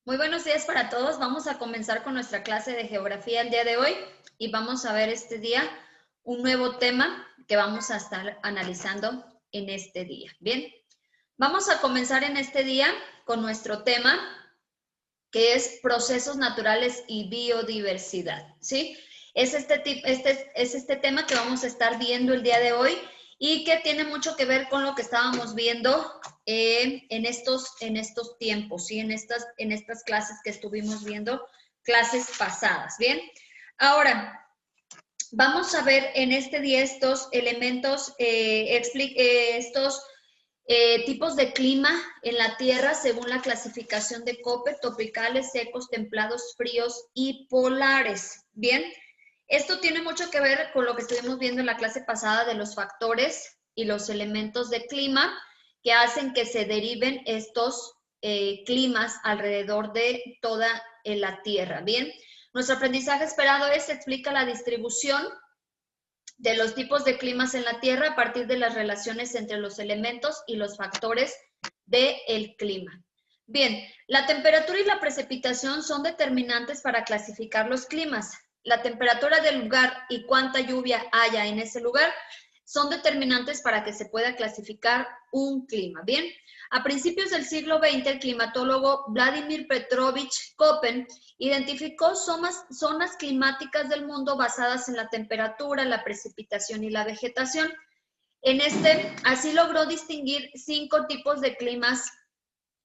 Muy buenos días para todos. Vamos a comenzar con nuestra clase de geografía el día de hoy y vamos a ver este día un nuevo tema que vamos a estar analizando en este día. Bien, vamos a comenzar en este día con nuestro tema que es procesos naturales y biodiversidad, ¿sí? Es este tema que vamos a estar viendo el día de hoy y que tiene mucho que ver con lo que estábamos viendo en estos tiempos, ¿sí? En estas clases que estuvimos viendo, clases pasadas, ¿bien? Ahora, vamos a ver en este día estos elementos, estos tipos de clima en la Tierra según la clasificación de Köppen: tropicales, secos, templados, fríos y polares. Bien, esto tiene mucho que ver con lo que estuvimos viendo en la clase pasada de los factores y los elementos de clima que hacen que se deriven estos climas alrededor de toda la Tierra. Bien, nuestro aprendizaje esperado explica la distribución de los tipos de climas en la Tierra a partir de las relaciones entre los elementos y los factores del clima. Bien, la temperatura y la precipitación son determinantes para clasificar los climas. La temperatura del lugar y cuánta lluvia haya en ese lugar son determinantes para que se pueda clasificar un clima. Bien, a principios del siglo XX, el climatólogo Vladimir Petrovich Köppen identificó zonas climáticas del mundo basadas en la temperatura, la precipitación y la vegetación. Así logró distinguir 5 tipos de climas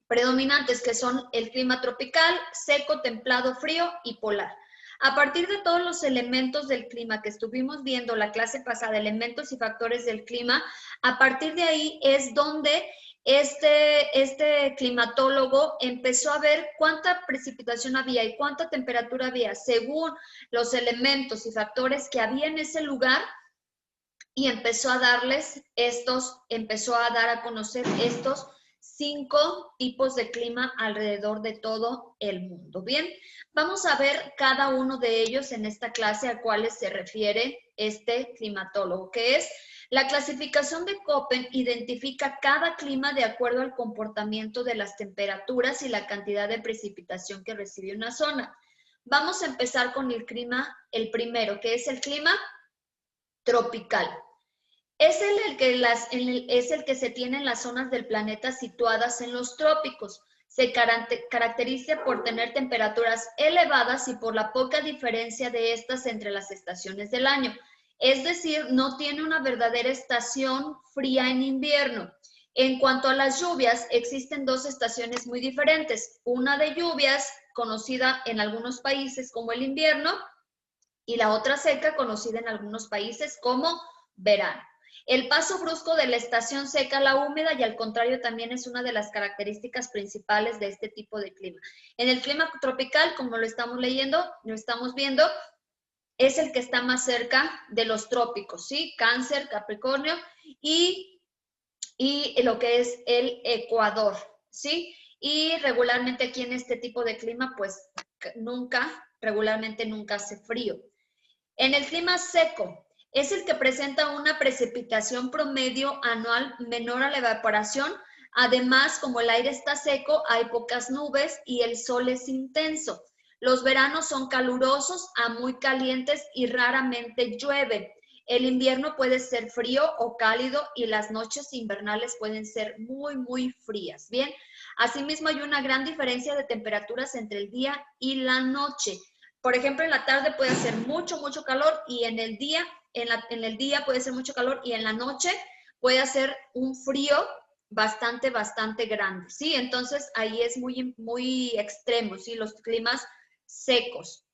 predominantes, que son el clima tropical, seco, templado, frío y polar. A partir de todos los elementos del clima que estuvimos viendo la clase pasada, elementos y factores del clima, a partir de ahí es donde este climatólogo empezó a ver cuánta precipitación había y cuánta temperatura había según los elementos y factores que había en ese lugar, y empezó a dar a conocer estos 5 tipos de clima alrededor de todo el mundo. Bien, vamos a ver cada uno de ellos en esta clase a cuáles se refiere este climatólogo, que es la clasificación de Köppen. Identifica cada clima de acuerdo al comportamiento de las temperaturas y la cantidad de precipitación que recibe una zona. Vamos a empezar con el primero, que es el clima tropical. Es el que se tiene en las zonas del planeta situadas en los trópicos. Se caracteriza por tener temperaturas elevadas y por la poca diferencia de estas entre las estaciones del año. Es decir, no tiene una verdadera estación fría en invierno. En cuanto a las lluvias, existen 2 estaciones muy diferentes. Una de lluvias, conocida en algunos países como el invierno, y la otra seca, conocida en algunos países como verano. El paso brusco de la estación seca a la húmeda, y al contrario, también es una de las características principales de este tipo de clima. En el clima tropical, como lo estamos viendo, es el que está más cerca de los trópicos, ¿sí? Cáncer, Capricornio y lo que es el Ecuador, ¿sí? Y regularmente aquí en este tipo de clima, pues regularmente nunca hace frío. En el clima seco, es el que presenta una precipitación promedio anual menor a la evaporación. Además, como el aire está seco, hay pocas nubes y el sol es intenso. Los veranos son calurosos a muy calientes y raramente llueve. El invierno puede ser frío o cálido y las noches invernales pueden ser muy, muy frías. Bien, asimismo hay una gran diferencia de temperaturas entre el día y la noche. Por ejemplo, en la tarde puede hacer mucho, mucho calor, y en el día puede ser mucho calor, y en la noche puede hacer un frío bastante, bastante grande, ¿sí? Entonces, ahí es muy, muy extremo, ¿sí? Los climas secos.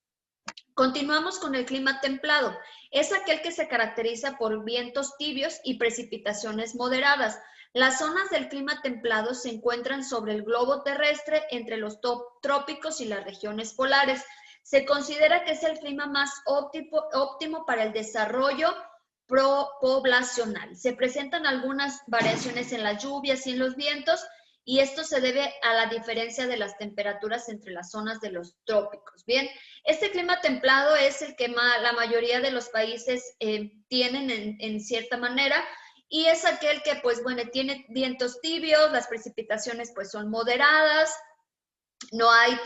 Continuamos con el clima templado. Es aquel que se caracteriza por vientos tibios y precipitaciones moderadas. Las zonas del clima templado se encuentran sobre el globo terrestre entre los trópicos y las regiones polares. Se considera que es el clima más óptimo para el desarrollo poblacional. Se presentan algunas variaciones en las lluvias y en los vientos, y esto se debe a la diferencia de las temperaturas entre las zonas de los trópicos. Bien, este clima templado es el que la mayoría de los países tienen en cierta manera, y es aquel que, pues bueno, tiene vientos tibios, las precipitaciones pues son moderadas, no hay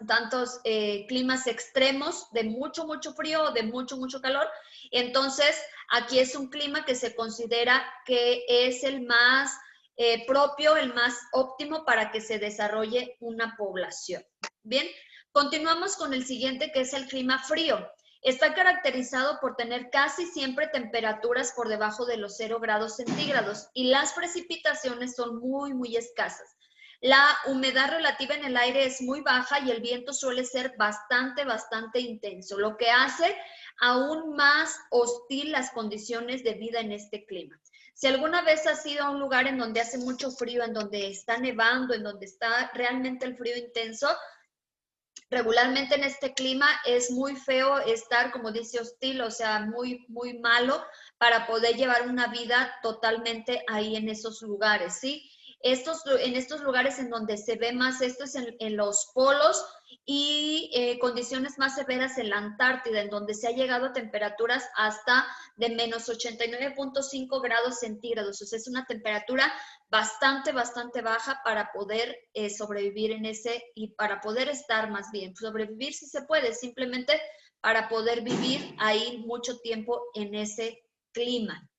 tantos climas extremos de mucho, mucho frío o de mucho, mucho calor. Entonces, aquí es un clima que se considera que es el más propio, el más óptimo para que se desarrolle una población. Bien, continuamos con el siguiente, que es el clima frío. Está caracterizado por tener casi siempre temperaturas por debajo de los 0 grados centígrados y las precipitaciones son muy, muy escasas. La humedad relativa en el aire es muy baja y el viento suele ser bastante, bastante intenso, lo que hace aún más hostil las condiciones de vida en este clima. Si alguna vez has ido a un lugar en donde hace mucho frío, en donde está nevando, en donde está realmente el frío intenso, regularmente en este clima es muy feo estar, como dice, hostil, o sea, muy, muy malo para poder llevar una vida totalmente ahí en esos lugares, ¿sí? En estos lugares en donde se ve más esto es en los polos y condiciones más severas en la Antártida, en donde se ha llegado a temperaturas hasta de menos 89.5 grados centígrados. O sea, es una temperatura bastante, bastante baja para poder sobrevivir en ese y para poder estar más bien. Sobrevivir sí se puede, simplemente para poder vivir ahí mucho tiempo en ese clima.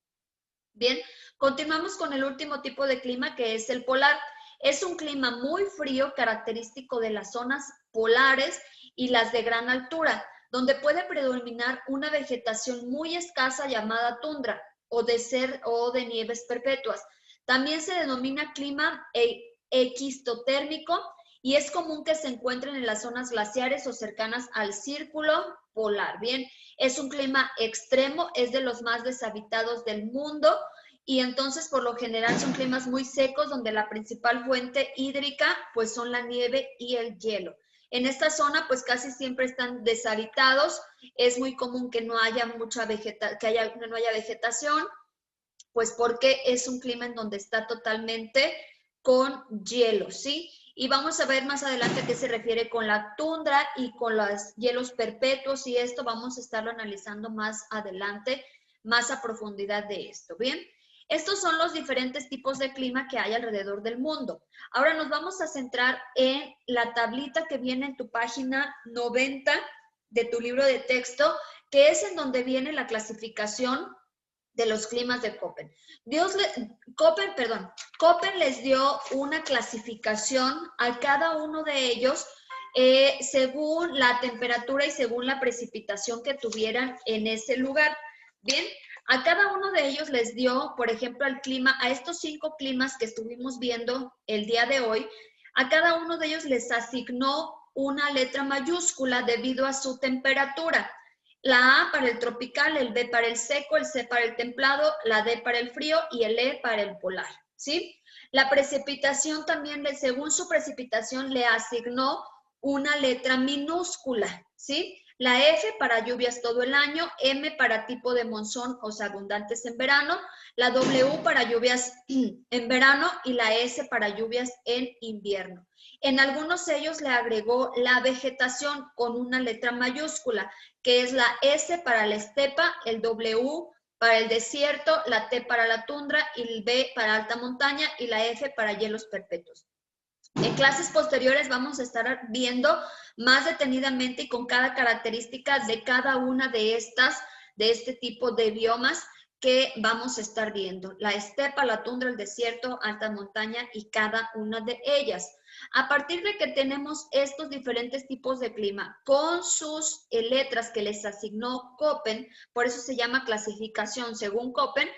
Bien, continuamos con el último tipo de clima que es el polar. Es un clima muy frío, característico de las zonas polares y las de gran altura, donde puede predominar una vegetación muy escasa llamada tundra o de nieves perpetuas. También se denomina clima equistotérmico y es común que se encuentren en las zonas glaciares o cercanas al círculo polar. Bien, es un clima extremo, es de los más deshabitados del mundo y entonces por lo general son climas muy secos donde la principal fuente hídrica pues son la nieve y el hielo. En esta zona pues casi siempre están deshabitados, es muy común que no haya no haya vegetación, pues porque es un clima en donde está totalmente con hielo, ¿sí? Y vamos a ver más adelante a qué se refiere con la tundra y con los hielos perpetuos y esto vamos a estarlo analizando más adelante, más a profundidad de esto, ¿bien? Estos son los diferentes tipos de clima que hay alrededor del mundo. Ahora nos vamos a centrar en la tablita que viene en tu página 90 de tu libro de texto, que es en donde viene la clasificación de los climas de Köppen. Köppen les dio una clasificación a cada uno de ellos según la temperatura y según la precipitación que tuvieran en ese lugar. Bien, a cada uno de ellos les dio, por ejemplo, al clima, a estos 5 climas que estuvimos viendo el día de hoy, a cada uno de ellos les asignó una letra mayúscula debido a su temperatura. La A para el tropical, el B para el seco, el C para el templado, la D para el frío y el E para el polar, ¿sí? La precipitación también, según su precipitación, le asignó una letra minúscula, ¿sí? La F para lluvias todo el año, M para tipo de monzón, o sea, abundantes en verano, la W para lluvias en verano y la S para lluvias en invierno. En algunos sellos le agregó la vegetación con una letra mayúscula, que es la S para la estepa, el W para el desierto, la T para la tundra, y el B para alta montaña y la F para hielos perpetuos. En clases posteriores vamos a estar viendo más detenidamente y con cada característica de cada una de este tipo de biomas que vamos a estar viendo. La estepa, la tundra, el desierto, alta montaña y cada una de ellas. A partir de que tenemos estos diferentes tipos de clima con sus letras que les asignó Köppen, por eso se llama clasificación según Köppen,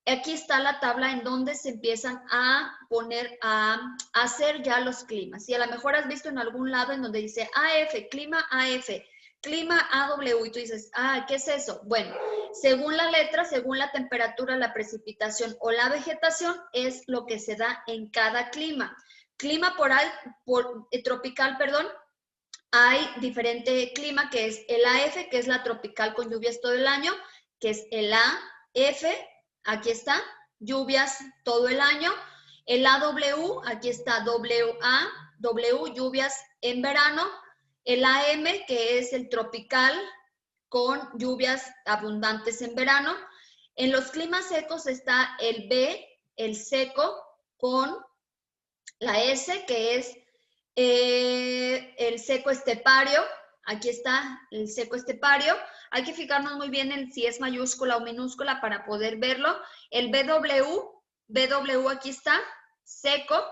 aquí está la tabla en donde se empiezan a poner, a hacer ya los climas. Y a lo mejor has visto en algún lado en donde dice AF, clima AF, clima AW, y tú dices, ¿qué es eso? Bueno, según la letra, según la temperatura, la precipitación o la vegetación, es lo que se da en cada clima. Clima tropical, hay diferente clima que es el AF, que es la tropical con lluvias todo el año, que es el AF, aquí está, lluvias todo el año. El AW, aquí está W, lluvias en verano. El AM, que es el tropical con lluvias abundantes en verano. En los climas secos está el B, el seco, con la S, que es el seco estepario, aquí está el seco estepario. Hay que fijarnos muy bien en si es mayúscula o minúscula para poder verlo. El BW aquí está, seco,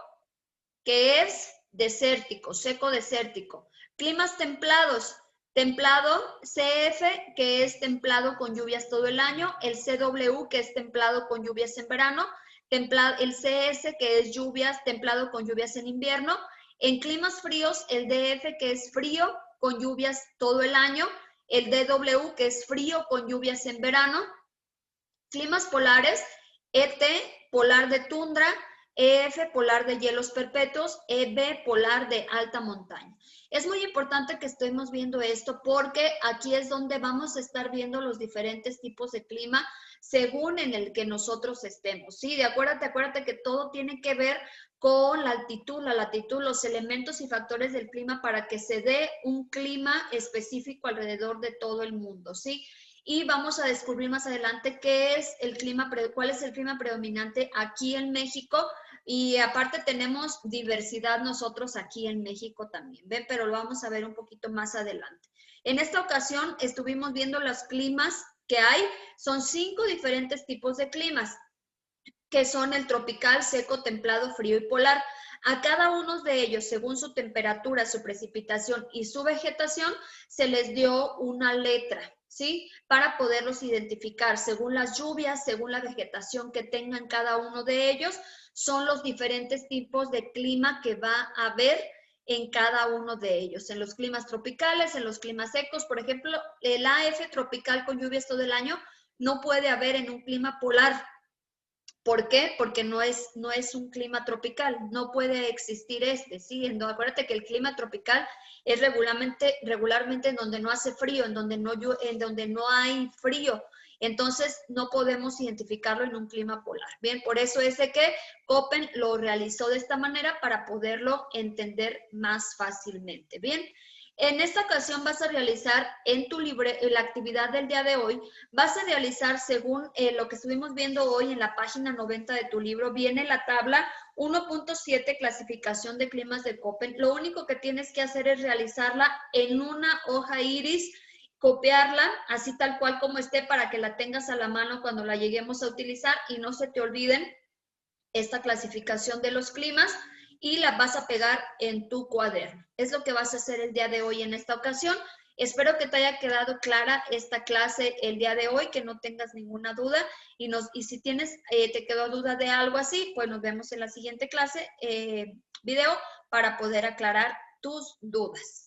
que es desértico, seco desértico. Climas templados, templado CF, que es templado con lluvias todo el año, el CW, que es templado con lluvias en verano, el CS, que es lluvias, templado con lluvias en invierno. En climas fríos, el DF, que es frío con lluvias todo el año, el DW, que es frío con lluvias en verano. Climas polares, ET, polar de tundra, EF, polar de hielos perpetuos, EB, polar de alta montaña. Es muy importante que estemos viendo esto porque aquí es donde vamos a estar viendo los diferentes tipos de clima según en el que nosotros estemos, ¿sí? Acuérdate que todo tiene que ver con la altitud, la latitud, los elementos y factores del clima para que se dé un clima específico alrededor de todo el mundo, ¿sí? Y vamos a descubrir más adelante qué es el clima, cuál es el clima predominante aquí en México. Y aparte tenemos diversidad nosotros aquí en México también, ¿ven? Pero lo vamos a ver un poquito más adelante. En esta ocasión estuvimos viendo los climas que hay. Son 5 diferentes tipos de climas, que son el tropical, seco, templado, frío y polar. A cada uno de ellos, según su temperatura, su precipitación y su vegetación, se les dio una letra, ¿sí? Para poderlos identificar según las lluvias, según la vegetación que tengan cada uno de ellos, son los diferentes tipos de clima que va a haber en cada uno de ellos. En los climas tropicales, en los climas secos, por ejemplo, el AF tropical con lluvias todo el año no puede haber en un clima polar. ¿Por qué? Porque no es un clima tropical, no puede existir ¿sí? Acuérdate que el clima tropical es regularmente en donde no hace frío, en donde no hay frío. Entonces, no podemos identificarlo en un clima polar. Bien, por eso es de que Köppen lo realizó de esta manera para poderlo entender más fácilmente. Bien. En esta ocasión vas a realizar en la actividad del día de hoy, vas a realizar según lo que estuvimos viendo hoy en la página 90 de tu libro, viene la tabla 1.7 clasificación de climas de Köppen. Lo único que tienes que hacer es realizarla en una hoja iris, copiarla así tal cual como esté para que la tengas a la mano cuando la lleguemos a utilizar y no se te olviden esta clasificación de los climas y la vas a pegar en tu cuaderno. Es lo que vas a hacer el día de hoy en esta ocasión. Espero que te haya quedado clara esta clase el día de hoy, que no tengas ninguna duda y si te quedó duda de algo así, pues nos vemos en la siguiente clase, video, para poder aclarar tus dudas.